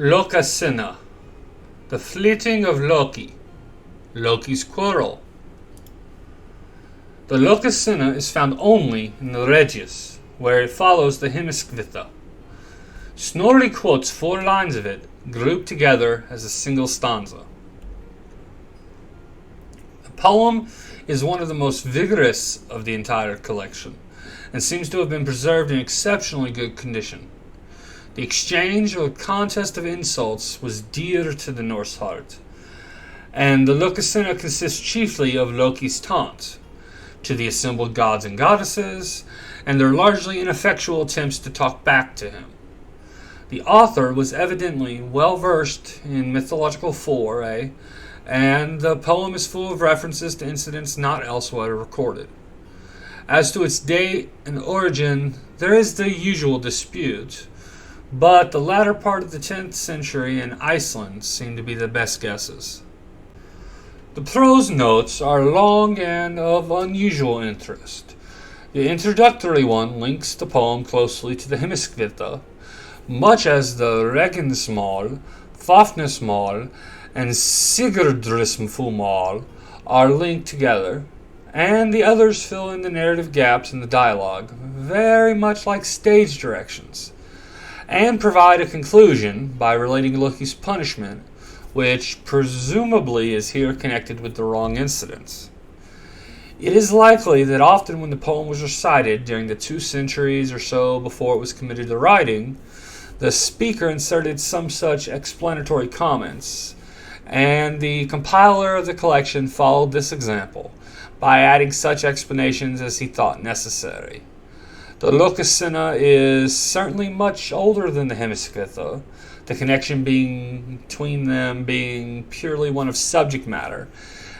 Lokasenna, the fleeting of Loki, Loki's Quarrel. The Lokasenna is found only in the Regius, where it follows the Hemiskvitha. Snorri quotes 4 lines of it, grouped together as a single stanza. The poem is one of the most vigorous of the entire collection, and seems to have been preserved in exceptionally good condition. The exchange or contest of insults was dear to the Norse heart, and the Lokasenna consists chiefly of Loki's taunts to the assembled gods and goddesses, and their largely ineffectual attempts to talk back to him. The author was evidently well versed in mythological foray, and the poem is full of references to incidents not elsewhere recorded. As to its date and origin, there is the usual dispute, but the latter part of the 10th century in Iceland seem to be the best guesses. The prose notes are long and of unusual interest. The introductory one links the poem closely to the Hemiskvitha, much as the Regnsmal, Fafnismal, and Sigurdrismfumal are linked together, and the others fill in the narrative gaps in the dialogue, very much like stage directions, and provide a conclusion by relating Loki's punishment, which presumably is here connected with the wrong incidents. It is likely that often when the poem was recited during the 2 centuries or so before it was committed to writing, the speaker inserted some such explanatory comments, and the compiler of the collection followed this example by adding such explanations as he thought necessary. The Lokasenna is certainly much older than the Hemiskvitha, the connection between them being purely one of subject matter,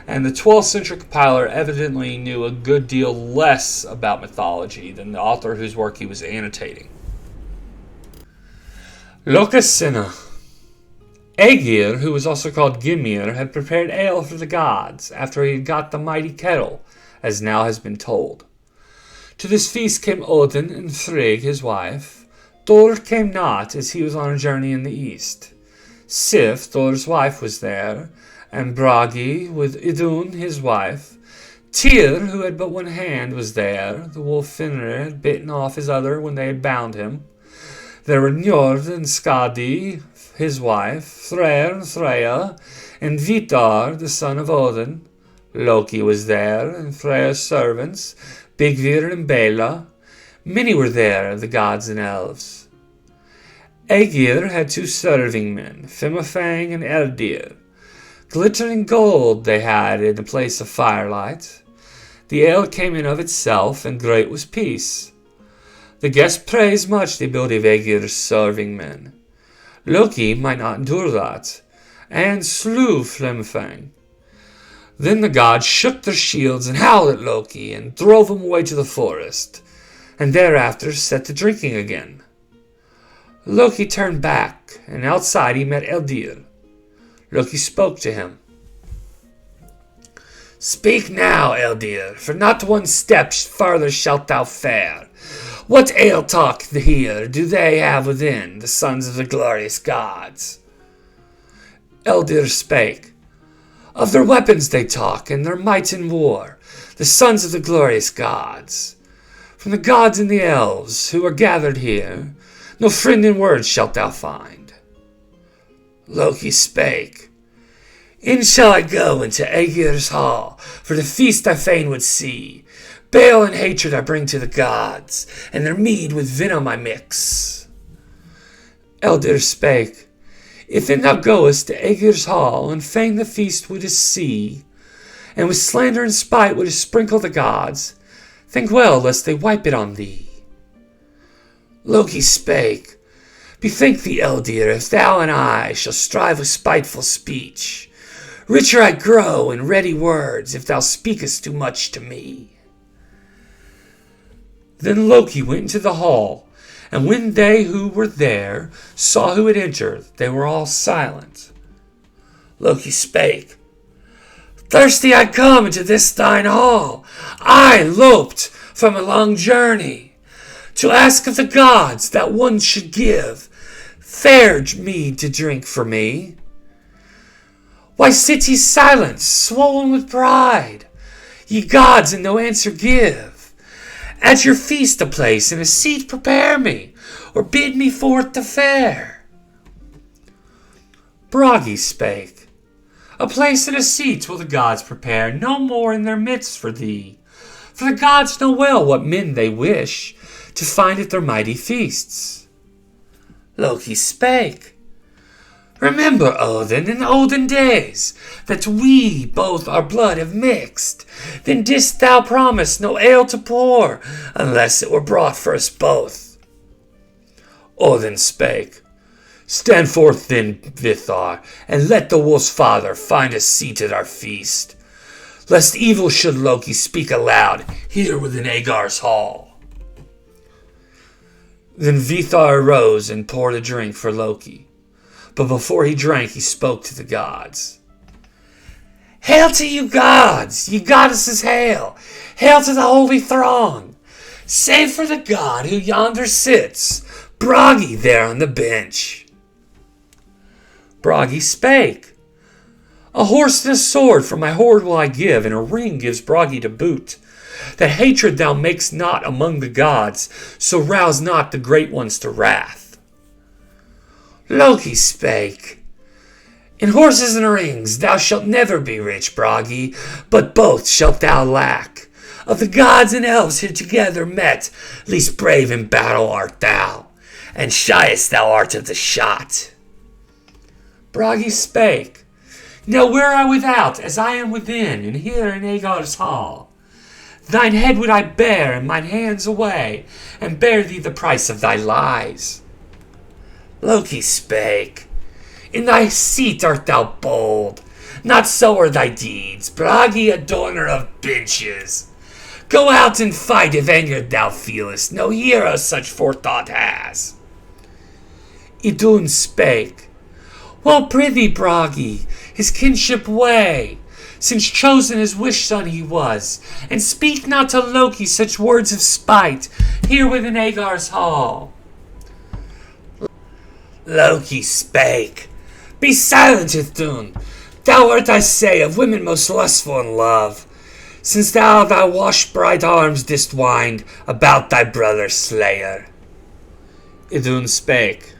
and the 12th century compiler evidently knew a good deal less about mythology than the author whose work he was annotating. Lokasenna. Ægir, who was also called Gymir, had prepared ale for the gods after he had got the mighty kettle, as now has been told. To this feast came Odin and Frigg his wife. Thor came not, as he was on a journey in the east. Sif, Thor's wife, was there, and Bragi with Idun his wife. Tyr, who had but one hand, was there. The wolf Fenrir had bitten off his other when they had bound him. There were Njord and Skadi, his wife, Freyr and Freya, and Vitar, the son of Odin. Loki was there, and Freya's servants, Bigvir and Bela. Many were there, the gods and elves. Ægir had 2 serving men, Fimafang and Eldir. Glittering gold they had in the place of firelight. The ale came in of itself, and great was peace. The guests praised much the ability of Ægir's serving men. Loki might not endure that, and slew Flimfang. Then the gods shook their shields and howled at Loki, and drove him away to the forest, and thereafter set to drinking again. Loki turned back, and outside he met Eldir. Loki spoke to him. "Speak now, Eldir, for not 1 step farther shalt thou fare. What ale talk here do they have within, the sons of the glorious gods?" Eldir spake. "Of their weapons they talk, and their might in war, the sons of the glorious gods. From the gods and the elves, who are gathered here, no friend in words shalt thou find." Loki spake. "In shall I go into Ægir's hall, for the feast I fain would see. Bale and hatred I bring to the gods, and their mead with venom I mix." Eldir spake. "If then thou goest to Ægir's hall, and fain the feast wouldest see, and with slander and spite wouldest sprinkle the gods, think well lest they wipe it on thee." Loki spake. "Bethink thee, Eldir, if thou and I shall strive with spiteful speech. Richer I grow in ready words, if thou speakest too much to me." Then Loki went into the hall, and when they who were there saw who had entered, they were all silent. Loki spake. "Thirsty I come into this thine hall. I loped from a long journey, to ask of the gods that one should give fair mead to drink for me. Why sit ye silent, swollen with pride? Ye gods, and no answer give. At your feast a place and a seat prepare me, or bid me forth to fare. Bragi spake, a place and a seat will the gods prepare, no more in their midst for thee. For the gods know well what men they wish to find at their mighty feasts. Loki spake, remember, Odin, in olden days, that we both our blood have mixed. Then didst thou promise no ale to pour, unless it were brought for us both. Odin spake, stand forth then, Vithar, and let the wolf's father find a seat at our feast, lest evil should Loki speak aloud here within Ægir's hall. Then Vithar arose and poured a drink for Loki. But before he drank, he spoke to the gods. Hail to you gods! Ye goddesses, hail! Hail to the holy throng! Save for the god who yonder sits, Bragi there on the bench. Bragi spake. A horse and a sword for my hoard will I give, and a ring gives Bragi to boot. That hatred thou makest not among the gods, so rouse not the great ones to wrath. Loki spake, in horses and rings thou shalt never be rich, Bragi, but both shalt thou lack. Of the gods and elves here together met, least brave in battle art thou, and shyest thou art of the shot. Bragi spake, now were I without, as I am within, and here in Ægir's hall, thine head would I bear, and mine hands away, and bear thee the price of thy lies. Loki spake, in thy seat art thou bold, not so are thy deeds, Bragi, adorner of benches. Go out and fight if angered thou feelest, no hero such forethought has. Idun spake, well prithee, Bragi, his kinship weigh, since chosen his wish son he was, and speak not to Loki such words of spite, here within Ægir's hall. Loki spake, be silent, Idun, thou art, I say, of women most lustful in love, since thou thy washed bright arms didst wind about thy brother's slayer. Idun spake,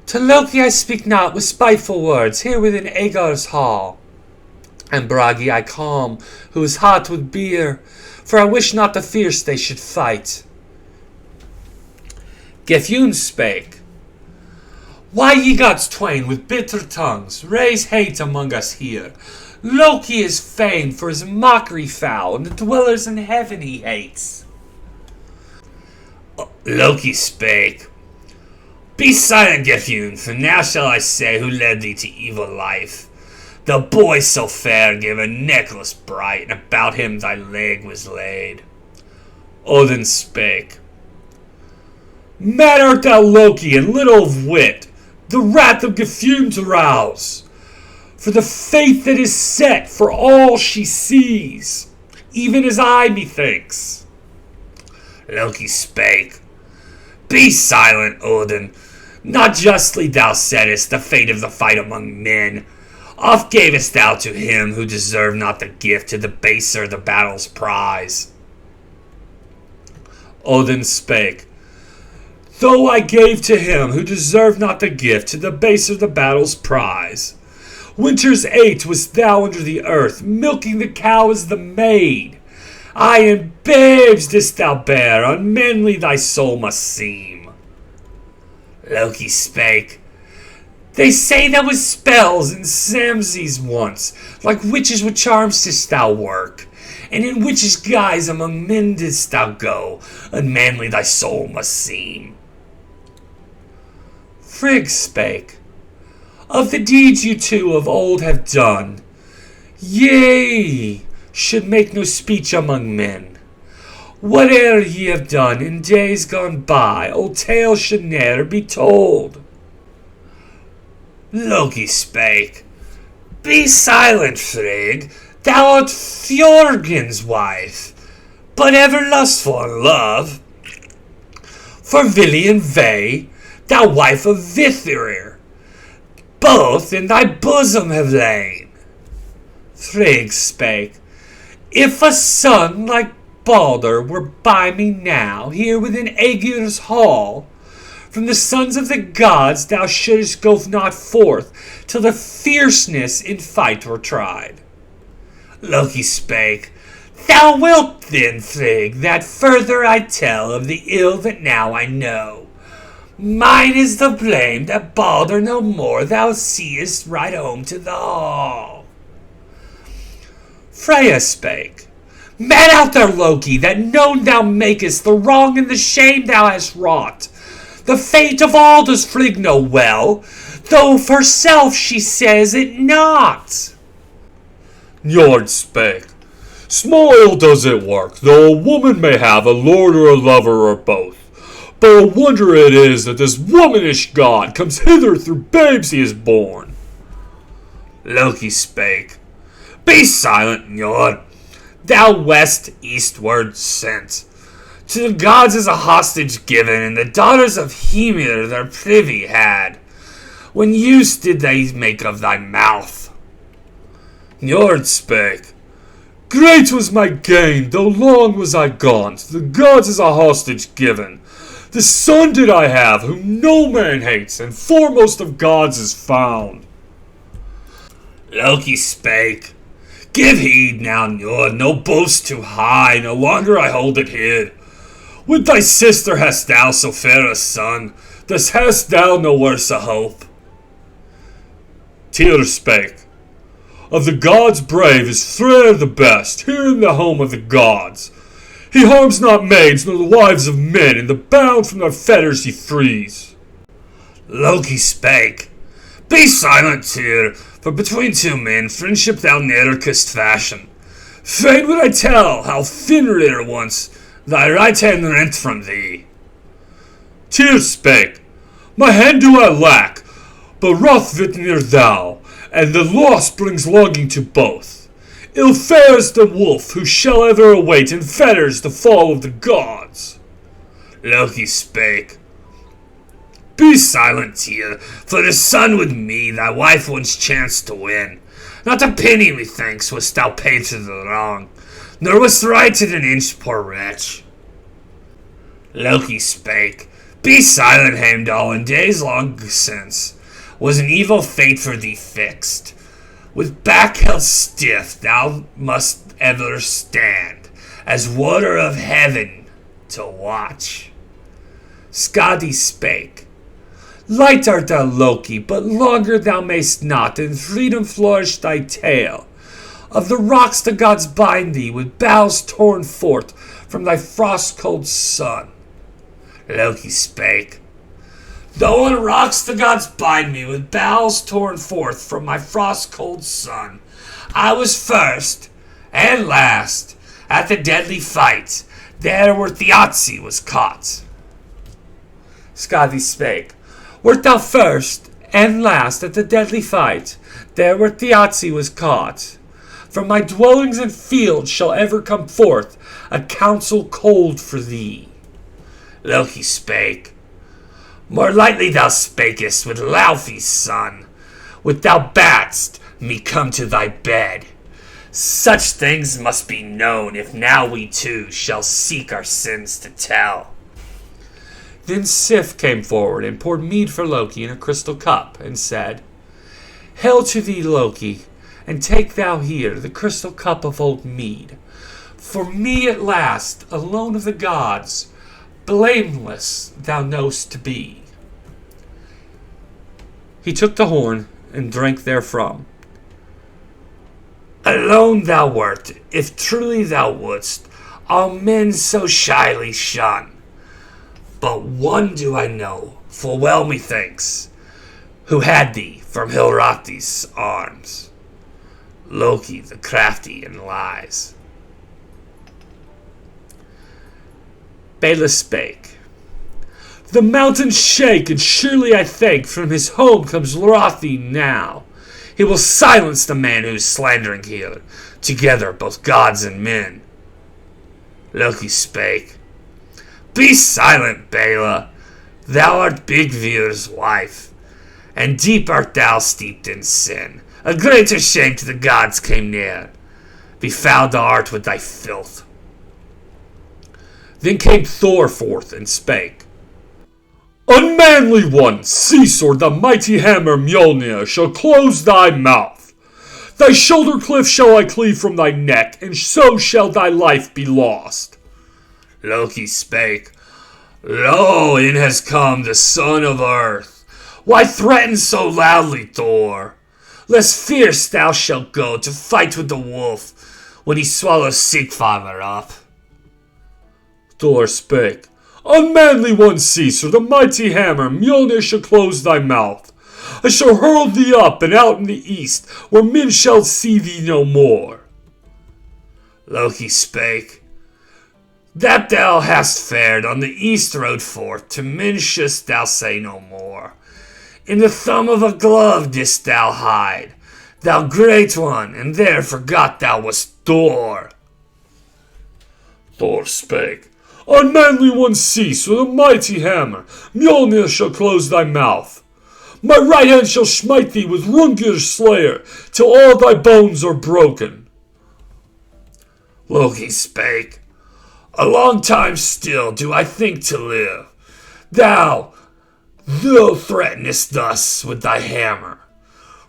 to Loki I speak not with spiteful words, here within Ægir's hall. And Bragi I calm, who is hot with beer, for I wish not the fierce they should fight. Gefjun spake, why ye gods twain with bitter tongues raise hate among us here? Loki is famed for his mockery foul, and the dwellers in heaven he hates. Loki spake, be silent, Gefjun, for now shall I say who led thee to evil life. The boy so fair gave a necklace bright, and about him thy leg was laid. Odin spake, mad art thou, Loki, and little of wit, the wrath of Gefjun to rouse, for the faith that is set for all she sees, even as I methinks. Loki spake, be silent, Odin, not justly thou saidst the fate of the fight among men. Oft gavest thou to him who deserved not the gift, to the baser the battle's prize. Odin spake, though I gave to him who deserved not the gift, to the baser the battle's prize. Winter's 8 wast thou under the earth, milking the cow as the maid. Aye, and babes didst thou bear, unmanly thy soul must seem. Loki spake, they say thou was spells in Samses once, like witches with charms didst thou work, and in witches' guise among men didst thou go, unmanly thy soul must seem. Frigg spake, of the deeds you two of old have done, ye should make no speech among men. Whate'er ye have done in days gone by, old tales should ne'er be told. Loki spake, be silent, Frigg, thou art Fjorgen's wife, but ever lustful in love. For Vili and Ve, thou wife of Ægir, both in thy bosom have lain. Frigg spake, if a son like Balder were by me now, here within Ægir's hall, from the sons of the gods thou shouldst go not forth, till the fierceness in fight were tried. Loki spake, thou wilt then, Frigg, that further I tell of the ill that now I know. Mine is the blame that Balder no more thou seest ride home to the hall. Freya spake, man out there, Loki, that known thou makest the wrong and the shame thou hast wrought. The fate of all does Frigg know well, though of herself she says it not. Njord spake, small ill does it work, though a woman may have a lord or a lover or both. But a wonder it is that this womanish god comes hither through babes he has born. Loki spake, be silent, Njord, thou west eastward sent. To the gods is a hostage given, and the daughters of Hymir their privy had. When use did they make of thy mouth? Njord spake, great was my gain, though long was I gone. To the gods is a hostage given. The son did I have, whom no man hates, and foremost of gods is found. Loki spake, give heed now, Njord, no boast too high, no longer I hold it hid. With thy sister hast thou so fair a son, thus hast thou no worse a hope. Tyr spake, of the gods brave is Freyr the best, here in the home of the gods. He harms not maids nor the wives of men, and the bound from their fetters he frees. Loki spake, be silent, Tyr, for between two men friendship thou ne'er couldst fashion. Fain would I tell how Fenrir once thy right hand rent from thee. Tyr spake, my hand do I lack, but Hrothvitnir thou, and the loss brings longing to both. Ill fares the wolf who shall ever await in fetters the fall of the gods. Loki spake, be silent, Tyr, for the son with me thy wife once chanced to win. Not a penny, methinks, wast thou paid to the wrong, nor wast righted an inch, poor wretch. Loki spake, be silent, Heimdall, in days long since was an evil fate for thee fixed. With back held stiff thou must ever stand, as warder of heaven to watch. Skadi spake, light art thou, Loki, but longer thou mayst not in freedom flourish thy tale. Of the rocks the gods bind thee with boughs torn forth from thy frost-cold sun. Loki spake, though on rocks the gods bind me with boughs torn forth from my frost-cold sun, I was first and last at the deadly fight, there where Thiazi was caught. Skadi spake, wert thou first and last at the deadly fight, there where Thiazi was caught? From my dwellings and fields shall ever come forth a counsel cold for thee. Loki spake, more lightly thou spakest with Laufey's son, when thou badst me come to thy bed. Such things must be known, if now we two shall seek our sins to tell. Then Sif came forward and poured mead for Loki in a crystal cup, and said, Hail to thee, Loki, and take thou here the crystal cup of old mead. For me at last, alone of the gods, blameless thou knowst to be. He took the horn and drank therefrom. Alone thou wert, if truly thou wouldst all men so shyly shun. But one do I know, full well methinks, who had thee from Hilrati's arms, Loki the crafty in lies. Bellows spake, the mountains shake, and surely I think from his home comes Loki now. He will silence the man who is slandering here, together both gods and men. Loki spake, Be silent, Bela, Thou art Bigvir's wife, and deep art thou steeped in sin. A greater shame to the gods came near. Befouled thou art with thy filth. Then came Thor forth and spake. Unmanly one, Sea-sword, the mighty hammer Mjolnir, shall close thy mouth. Thy shoulder cliff shall I cleave from thy neck, and so shall thy life be lost. Loki spake. Lo, in has come the son of earth. Why threaten so loudly, Thor? Less fierce thou shalt go to fight with the wolf when he swallows Sigfather up. Thor spake. Unmanly one, Caesar, the mighty hammer Mjolnir shall close thy mouth. I shall hurl thee up and out in the east, where men shall see thee no more. Loki spake. That thou hast fared on the east road forth, to men shouldst thou say no more. In the thumb of a glove didst thou hide, thou great one, and there forgot thou wast Thor. Thor spake. Unmanly one, cease, with a mighty hammer Mjolnir shall close thy mouth. My right hand shall smite thee with Hrungnir's slayer, till all thy bones are broken. Loki spake. A long time still do I think to live. Thou threatenest thus with thy hammer.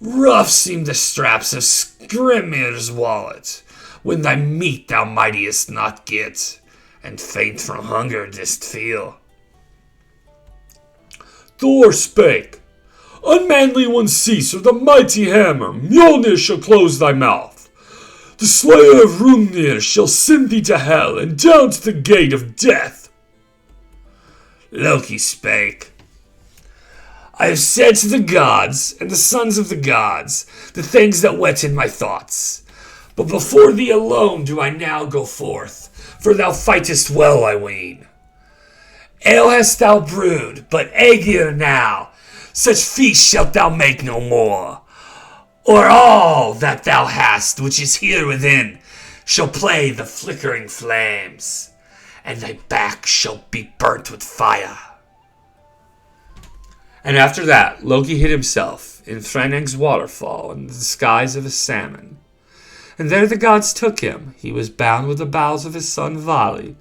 Rough seem the straps of Skrymir's wallet, when thy meat thou mightest not get, and faint from hunger didst feel. Thor spake. Unmanly one, cease, or the mighty hammer Mjolnir shall close thy mouth. The slayer of Hrungnir shall send thee to hell, and down to the gate of death. Loki spake. I have said to the gods and the sons of the gods the things that whetted my thoughts. But before thee alone do I now go forth, for thou fightest well, I ween. Ale hast thou brewed, but Ægir now, such feast shalt thou make no more. Or all that thou hast, which is here within, shall play the flickering flames, and thy back shall be burnt with fire. And after that, Loki hid himself in Thranning's waterfall in the disguise of a salmon. And there the gods took him. He was bound with the boughs of his son Vali,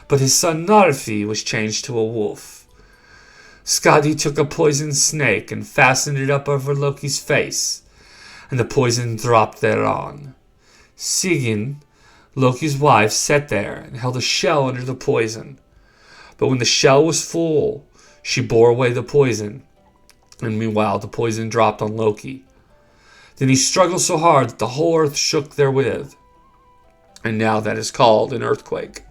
but his son Narfi was changed to a wolf. Skadi took a poisoned snake and fastened it up over Loki's face, and the poison dropped thereon. Sigyn, Loki's wife, sat there and held a shell under the poison. But when the shell was full, she bore away the poison, and meanwhile the poison dropped on Loki. Then he struggled so hard that the whole earth shook therewith, and now that is called an earthquake.